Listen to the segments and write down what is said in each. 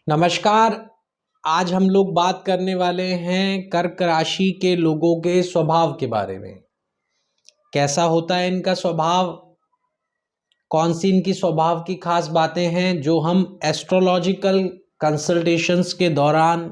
नमस्कार। आज हम लोग बात करने वाले हैं कर्क राशि के लोगों के स्वभाव के बारे में। कैसा होता है इनका स्वभाव, कौन सी इनकी स्वभाव की खास बातें हैं जो हम एस्ट्रोलॉजिकल कंसल्टेशंस के दौरान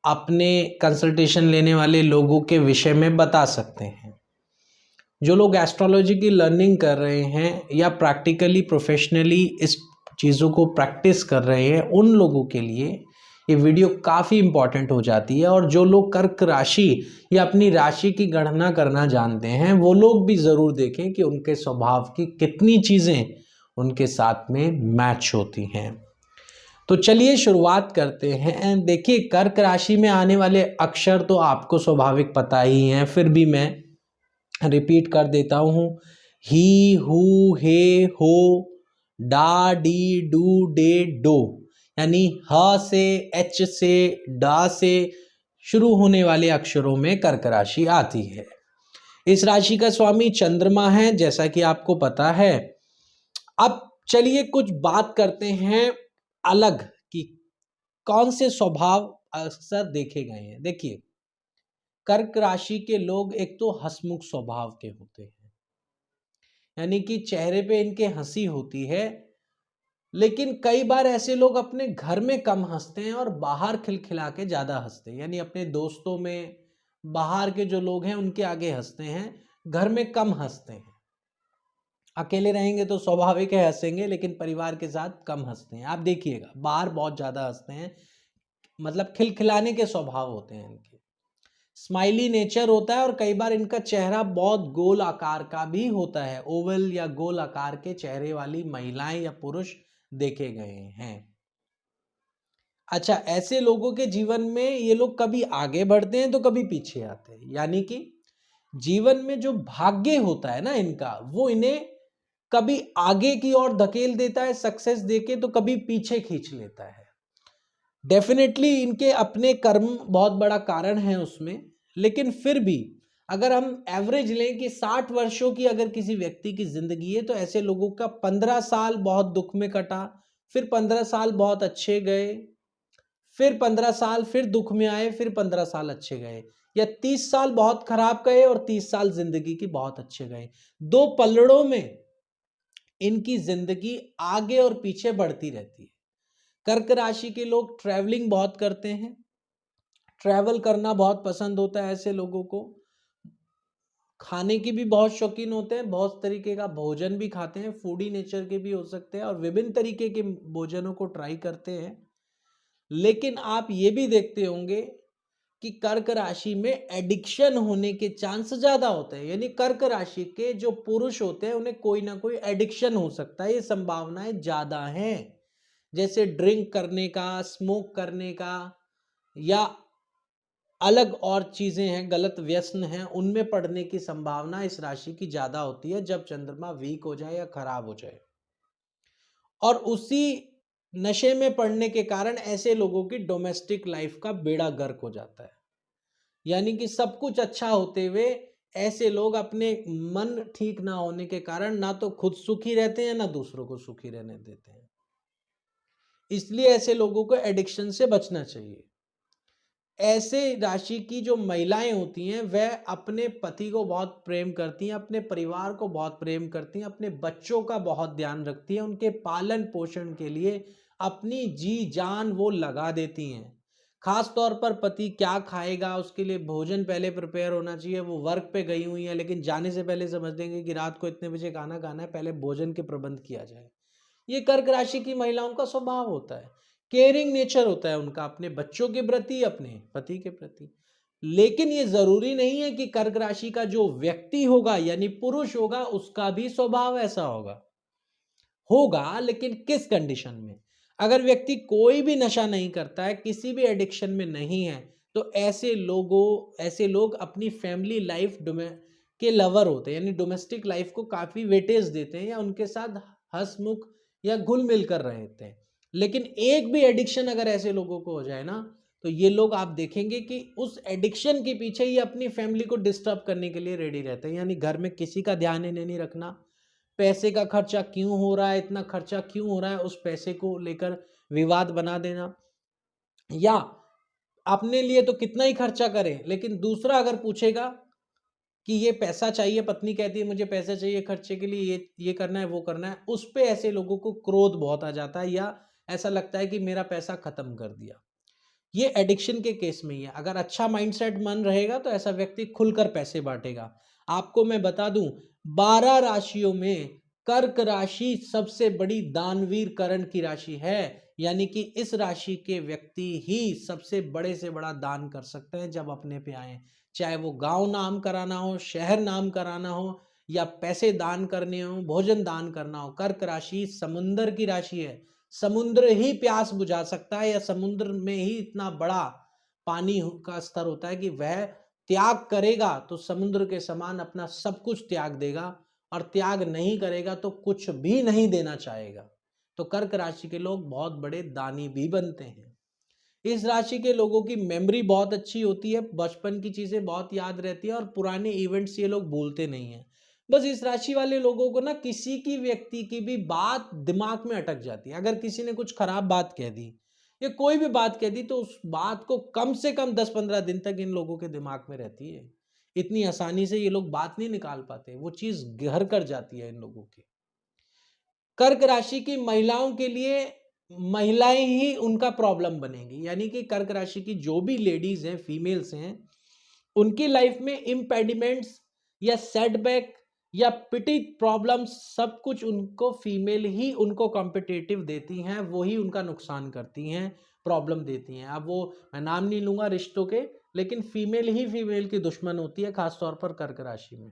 अपने कंसल्टेशन लेने वाले लोगों के विषय में बता सकते हैं। जो लोग एस्ट्रोलॉजी की लर्निंग कर रहे हैं या प्रैक्टिकली प्रोफेशनली इस चीज़ों को प्रैक्टिस कर रहे हैं, उन लोगों के लिए ये वीडियो काफ़ी इम्पॉर्टेंट हो जाती है। और जो लोग कर्क राशि या अपनी राशि की गणना करना जानते हैं वो लोग भी ज़रूर देखें कि उनके स्वभाव की कितनी चीज़ें उनके साथ में मैच होती हैं। तो चलिए शुरुआत करते हैं। देखिए, कर्क राशि में आने वाले अक्षर तो आपको स्वाभाविक पता ही हैं, फिर भी मैं रिपीट कर देता हूँ। ही, हु, हे, हो, डा, डी, डू, डे, डो, यानी ह से, एच से, डा से शुरू होने वाले अक्षरों में कर्क राशि आती है। इस राशि का स्वामी चंद्रमा है, जैसा कि आपको पता है। अब चलिए कुछ बात करते हैं अलग कि कौन से स्वभाव अक्सर देखे गए हैं। देखिए, कर्क राशि के लोग एक तो हंसमुख स्वभाव के होते हैं, यानी कि चेहरे पे इनके हंसी होती है, लेकिन कई बार ऐसे लोग अपने घर में कम हंसते हैं और बाहर खिलखिला के ज़्यादा हंसते हैं। यानी अपने दोस्तों में, बाहर के जो लोग हैं उनके आगे हंसते हैं, घर में कम हंसते हैं। अकेले रहेंगे तो स्वाभाविक है हंसेंगे, लेकिन परिवार के साथ कम हंसते हैं। आप देखिएगा, बाहर बहुत ज़्यादा हंसते हैं, मतलब खिलखिलाने के स्वभाव होते हैं इनके। स्माइली नेचर होता है और कई बार इनका चेहरा बहुत गोल आकार का भी होता है। ओवल या गोल आकार के चेहरे वाली महिलाएं या पुरुष देखे गए हैं। अच्छा, ऐसे लोगों के जीवन में ये लोग कभी आगे बढ़ते हैं तो कभी पीछे आते हैं। यानी कि जीवन में जो भाग्य होता है ना इनका, वो इन्हें कभी आगे की ओर धकेल देता है सक्सेस देके, तो कभी पीछे खींच लेता है। डेफिनेटली इनके अपने कर्म बहुत बड़ा कारण है उसमें, लेकिन फिर भी अगर हम एवरेज लें कि 60 वर्षों की अगर किसी व्यक्ति की जिंदगी है, तो ऐसे लोगों का 15 साल बहुत दुख में कटा, फिर 15 साल बहुत अच्छे गए, फिर 15 साल फिर दुख में आए, फिर 15 साल अच्छे गए, या 30 साल बहुत खराब गए और 30 साल जिंदगी की बहुत अच्छे गए। दो पलड़ों में इनकी जिंदगी आगे और पीछे बढ़ती रहती है। कर्क राशि के लोग ट्रैवलिंग बहुत करते हैं, ट्रैवल करना बहुत पसंद होता है ऐसे लोगों को। खाने की भी बहुत शौकीन होते हैं, बहुत तरीके का भोजन भी खाते हैं, फूडी नेचर के भी हो सकते हैं और विभिन्न तरीके के भोजनों को ट्राई करते हैं। लेकिन आप ये भी देखते होंगे कि कर्क राशि में एडिक्शन होने के चांस ज्यादा होते हैं। यानी कर्क राशि के जो पुरुष होते हैं उन्हें कोई ना कोई एडिक्शन हो सकता है, ये संभावनाएं ज्यादा हैं। जैसे ड्रिंक करने का, स्मोक करने का, या अलग और चीजें हैं, गलत व्यसन हैं, उनमें पड़ने की संभावना इस राशि की ज्यादा होती है जब चंद्रमा वीक हो जाए या खराब हो जाए। और उसी नशे में पड़ने के कारण ऐसे लोगों की डोमेस्टिक लाइफ का बेड़ा गर्क हो जाता है। यानी कि सब कुछ अच्छा होते हुए ऐसे लोग अपने मन ठीक ना होने के कारण ना तो खुद सुखी रहते हैं, ना दूसरों को सुखी रहने देते हैं। इसलिए ऐसे लोगों को एडिक्शन से बचना चाहिए। ऐसे राशि की जो महिलाएं होती हैं वह अपने पति को बहुत प्रेम करती हैं, अपने परिवार को बहुत प्रेम करती हैं, अपने बच्चों का बहुत ध्यान रखती हैं, उनके पालन पोषण के लिए अपनी जी जान वो लगा देती हैं। खास तौर पर पति क्या खाएगा उसके लिए भोजन पहले प्रिपेयर होना चाहिए। वो वर्क पे गई हुई है लेकिन जाने से पहले समझ देंगे कि रात को इतने बजे खाना खाना है, पहले भोजन के प्रबंध किया जाए। ये कर्क राशि की महिलाओं का स्वभाव होता है। केयरिंग नेचर होता है उनका अपने बच्चों के प्रति, अपने पति के प्रति। लेकिन ये जरूरी नहीं है कि कर्क राशि का जो व्यक्ति होगा यानी पुरुष होगा उसका भी स्वभाव ऐसा होगा। होगा, लेकिन किस कंडीशन में? अगर व्यक्ति कोई भी नशा नहीं करता है, किसी भी एडिक्शन में नहीं है, तो ऐसे लोग अपनी फैमिली लाइफ के लवर होते हैं, यानी डोमेस्टिक लाइफ को काफी वेटेज देते हैं या उनके साथ हंसमुख या घुल मिल कर रहते हैं। लेकिन एक भी एडिक्शन अगर ऐसे लोगों को हो जाए ना, तो ये लोग आप देखेंगे कि उस एडिक्शन के पीछे ये अपनी फैमिली को डिस्टर्ब करने के लिए रेडी रहते हैं। यानी घर में किसी का ध्यान इन्हें नहीं रखना, पैसे का खर्चा क्यों हो रहा है, इतना खर्चा क्यों हो रहा है, उस पैसे को लेकर विवाद बना देना। या अपने लिए तो कितना ही खर्चा करें, लेकिन दूसरा अगर पूछेगा कि ये पैसा चाहिए, पत्नी कहती है मुझे पैसा चाहिए खर्चे के लिए, ये करना है, वो करना है, उस पे ऐसे लोगों को क्रोध बहुत आ जाता है, या ऐसा लगता है कि मेरा पैसा खत्म कर दिया। ये एडिक्शन के केस में ही है। अगर अच्छा माइंडसेट मन रहेगा तो ऐसा व्यक्ति खुलकर पैसे बांटेगा। आपको मैं बता दूं, 12 राशियों में कर्क राशि सबसे बड़ी दानवीर करण की राशि है, यानी कि इस राशि के व्यक्ति ही सबसे बड़े से बड़ा दान कर सकते हैं जब अपने पे आए, चाहे वो गांव नाम कराना हो, शहर नाम कराना हो, या पैसे दान करने हो, भोजन दान करना हो। कर्क राशि समुंदर की राशि है, समुद्र ही प्यास बुझा सकता है, या समुद्र में ही इतना बड़ा पानी का स्तर होता है कि वह त्याग करेगा तो समुद्र के समान अपना सब कुछ त्याग देगा, और त्याग नहीं करेगा तो कुछ भी नहीं देना चाहेगा। तो कर्क राशि के लोग बहुत बड़े दानी भी बनते हैं। इस राशि के लोगों की मेमोरी बहुत अच्छी होती है, बचपन की चीजें बहुत याद रहती है, और पुराने इवेंट्स ये लोग भूलते नहीं है। बस इस राशि वाले लोगों को ना किसी की व्यक्ति की भी बात दिमाग में अटक जाती है। अगर किसी ने कुछ खराब बात कह दी या कोई भी बात कह दी, तो उस बात को कम से कम 10-15 दिन तक इन लोगों के दिमाग में रहती है। इतनी आसानी से ये लोग बात नहीं निकाल पाते, वो चीज घर कर जाती है इन लोगों के। कर्क राशि की महिलाओं के लिए महिलाएं ही उनका प्रॉब्लम बनेंगी, यानी कि कर्क राशि की जो भी लेडीज हैं, फीमेल्स हैं, उनकी लाइफ में इम्पेडिमेंट्स या सेटबैक या पिटी प्रॉब्लम्स सब कुछ उनको फीमेल ही उनको कॉम्पिटिटिव देती हैं, वो ही उनका नुकसान करती हैं, प्रॉब्लम देती हैं। अब वो मैं नाम नहीं लूंगा रिश्तों के, लेकिन फीमेल ही फीमेल की दुश्मन होती है, खासतौर पर कर्क राशि में।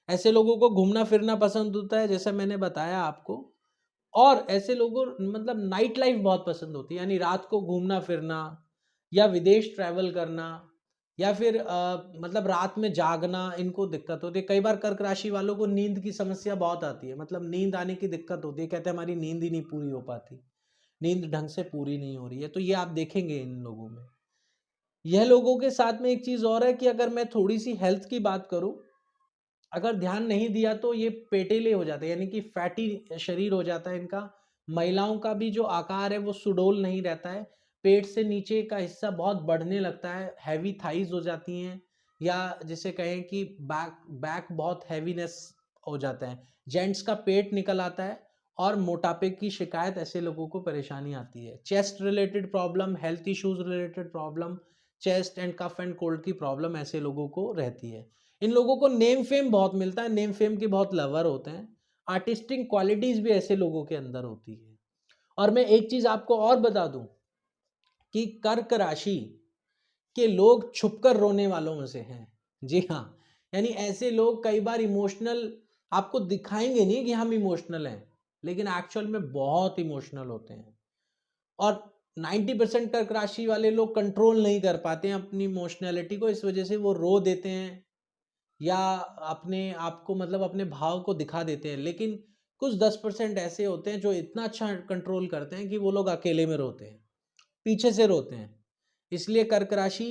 ऐसे लोगों को घूमना फिरना पसंद होता है, जैसे मैंने बताया आपको, और ऐसे लोगों मतलब नाइट लाइफ बहुत पसंद होती है, यानी रात को घूमना फिरना या विदेश ट्रैवल करना, या फिर मतलब रात में जागना, इनको दिक्कत होती है। कई बार कर्क राशि वालों को नींद की समस्या बहुत आती है, मतलब नींद आने की दिक्कत होती है, कहते हैं हमारी नींद ही नहीं पूरी हो पाती, नींद ढंग से पूरी नहीं हो रही है। तो ये आप देखेंगे इन लोगों में। यह लोगों के साथ में एक चीज और है कि अगर मैं थोड़ी सी हेल्थ की बात करूं, अगर ध्यान नहीं दिया तो ये पेटेले हो जाते हैं, यानी कि फैटी शरीर हो जाता है इनका। महिलाओं का भी जो आकार है वो सुडौल नहीं रहता है, पेट से नीचे का हिस्सा बहुत बढ़ने लगता है, हैवी थाइज हो जाती हैं, या जिसे कहें कि बैक बैक बहुत हैवीनेस हो जाता है। जेंट्स का पेट निकल आता है, और मोटापे की शिकायत ऐसे लोगों को परेशानी आती है। Chest related problem, health issues related problem, chest and cough and cold की प्रॉब्लम ऐसे लोगों को रहती है। इन लोगों को नेम फेम बहुत मिलता है, नेम फेम के बहुत लवर होते हैं, आर्टिस्टिक क्वालिटीज भी ऐसे लोगों के अंदर होती है। और मैं एक चीज आपको और बता दूं कि कर्क राशि के लोग छुपकर रोने वालों में से हैं। जी हाँ, यानी ऐसे लोग कई बार इमोशनल आपको दिखाएंगे नहीं कि हम इमोशनल हैं, लेकिन एक्चुअल में बहुत इमोशनल होते हैं। और 90% कर्क राशि वाले लोग कंट्रोल नहीं कर पाते हैं अपनी इमोशनैलिटी को, इस वजह से वो रो देते हैं, या अपने आप को मतलब अपने भाव को दिखा देते हैं। लेकिन कुछ 10% ऐसे होते हैं जो इतना अच्छा कंट्रोल करते हैं कि वो लोग अकेले में रोते हैं, पीछे से रोते हैं। इसलिए कर्क राशि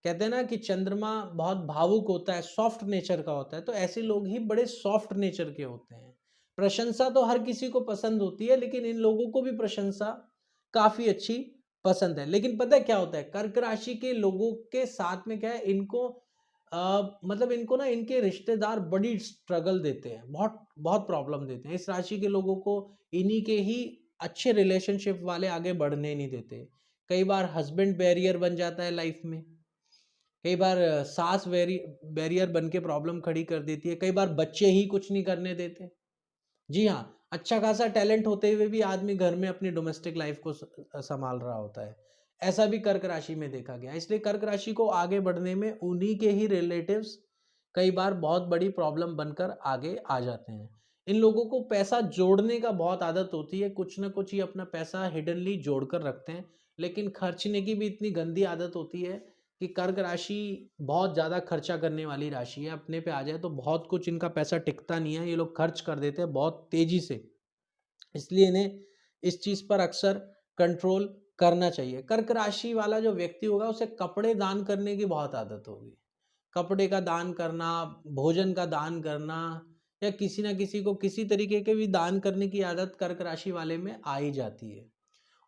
कहते हैं ना कि चंद्रमा बहुत भावुक होता है, सॉफ्ट नेचर का होता है, तो ऐसे लोग ही बड़े सॉफ्ट नेचर के होते हैं। प्रशंसा तो हर किसी को पसंद होती है, लेकिन इन लोगों को भी प्रशंसा काफी अच्छी पसंद है। लेकिन पता है क्या होता है, कर्क राशि के लोगों के साथ में क्या है, इनको मतलब इनको ना इनके रिश्तेदार बड़ी स्ट्रगल देते हैं, बहुत बहुत प्रॉब्लम देते हैं। इस राशि के लोगों को इन्हीं के ही अच्छे रिलेशनशिप वाले आगे बढ़ने नहीं देते। कई बार हस्बैंड बैरियर बन जाता है लाइफ में, कई बार सास बैरियर बन के प्रॉब्लम खड़ी कर देती है, कई बार बच्चे ही कुछ नहीं करने देते। जी हाँ, अच्छा खासा टैलेंट होते हुए भी आदमी घर में अपनी डोमेस्टिक लाइफ को संभाल रहा होता है। ऐसा भी कर्क राशि में देखा गया। इसलिए कर्क राशि को आगे बढ़ने में उन्हीं के ही रिलेटिव्स कई बार बहुत बड़ी प्रॉब्लम बनकर आगे आ जाते हैं। इन लोगों को पैसा जोड़ने का बहुत आदत होती है, कुछ ना कुछ ही अपना पैसा हिडनली जोड़ कर रखते हैं, लेकिन खर्चने की भी इतनी गंदी आदत होती है कि कर्क राशि बहुत ज़्यादा खर्चा करने वाली राशि है। अपने पे आ जाए तो बहुत कुछ इनका पैसा टिकता नहीं है, ये लोग खर्च कर देते हैं बहुत तेजी से। इसलिए इन्हें इस चीज़ पर अक्सर कंट्रोल करना चाहिए। कर्क राशि वाला जो व्यक्ति होगा उसे कपड़े दान करने की बहुत आदत होगी, कपड़े का दान करना, भोजन का दान करना, या किसी ना किसी को किसी तरीके के भी दान करने की आदत कर्क राशि वाले में आ ही जाती है।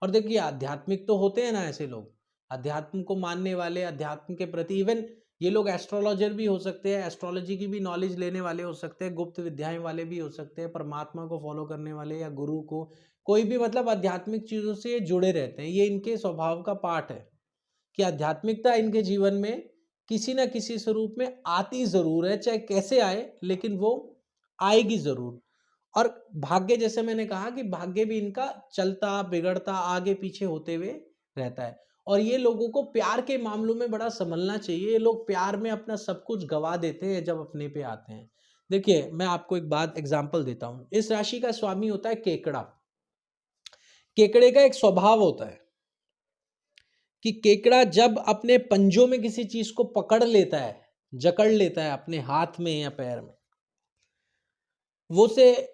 और देखिए आध्यात्मिक तो होते हैं ना ऐसे लोग, अध्यात्म को मानने वाले, अध्यात्म के प्रति, इवन ये लोग एस्ट्रोलॉजर भी हो सकते हैं, एस्ट्रोलॉजी की भी नॉलेज लेने वाले हो सकते हैं, गुप्त विद्याएं वाले भी हो सकते हैं, परमात्मा को फॉलो करने वाले या गुरु को, कोई भी मतलब आध्यात्मिक चीजों से जुड़े रहते हैं। ये इनके स्वभाव का पार्ट है कि आध्यात्मिकता इनके जीवन में किसी ना किसी स्वरूप में आती जरूर है, चाहे कैसे आए लेकिन वो आएगी जरूर। और भाग्य, जैसे मैंने कहा कि भाग्य भी इनका चलता बिगड़ता आगे पीछे होते हुए रहता है। और ये लोगों को प्यार के मामलों में बड़ा संभलना चाहिए। ये लोग प्यार में अपना सब कुछ गवा देते हैं जब अपने पे आते हैं। देखिए मैं आपको एक बात एग्जांपल देता हूं। इस राशि का स्वामी होता है केकड़ा। केकड़े का एक स्वभाव होता है कि केकड़ा जब अपने पंजों में किसी चीज को पकड़ लेता है, जकड़ लेता है अपने हाथ में या पैर में, वो उसे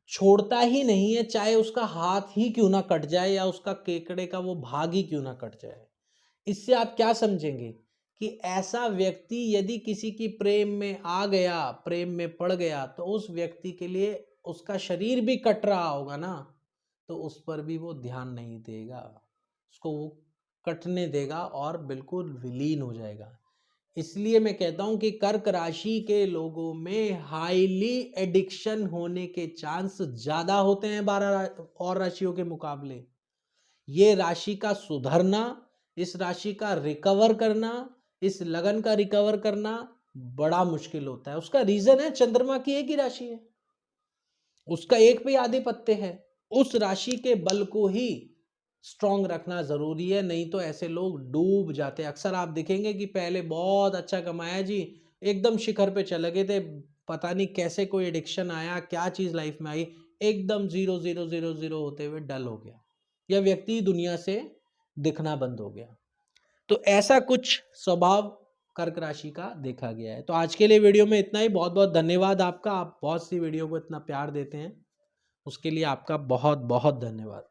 छोड़ता ही नहीं है, चाहे उसका हाथ ही क्यों ना कट जाए या उसका केकड़े का वो भाग ही क्यों ना कट जाए। इससे आप क्या समझेंगे कि ऐसा व्यक्ति यदि किसी की प्रेम में आ गया, प्रेम में पड़ गया, तो उस व्यक्ति के लिए उसका शरीर भी कट रहा होगा ना, तो उस पर भी वो ध्यान नहीं देगा, उसको वो कटने देगा और बिल्कुल विलीन हो जाएगा। इसलिए मैं कहता हूं कि कर्क राशि के लोगों में हाईली एडिक्शन होने के चांस ज्यादा होते हैं 12 और राशियों के मुकाबले। ये राशि का सुधरना, इस राशि का रिकवर करना, इस लगन का रिकवर करना बड़ा मुश्किल होता है। उसका रीजन है चंद्रमा की एक ही राशि है, उसका एक पे आधे पत्ते हैं। उस राशि के बल को ही स्ट्रांग रखना जरूरी है, नहीं तो ऐसे लोग डूब जाते हैं। अक्सर आप देखेंगे कि पहले बहुत अच्छा कमाया जी, एकदम शिखर पे चले गए थे, पता नहीं कैसे कोई एडिक्शन आया, क्या चीज लाइफ में आई, एकदम जीरो जीरो जीरो जीरो होते हुए डल हो गया, या व्यक्ति दुनिया से दिखना बंद हो गया। तो ऐसा कुछ स्वभाव कर्क राशि का देखा गया है। तो आज के लिए वीडियो में इतना ही। बहुत बहुत धन्यवाद आपका, आप बहुत सी वीडियो को इतना प्यार देते हैं, उसके लिए आपका बहुत बहुत धन्यवाद।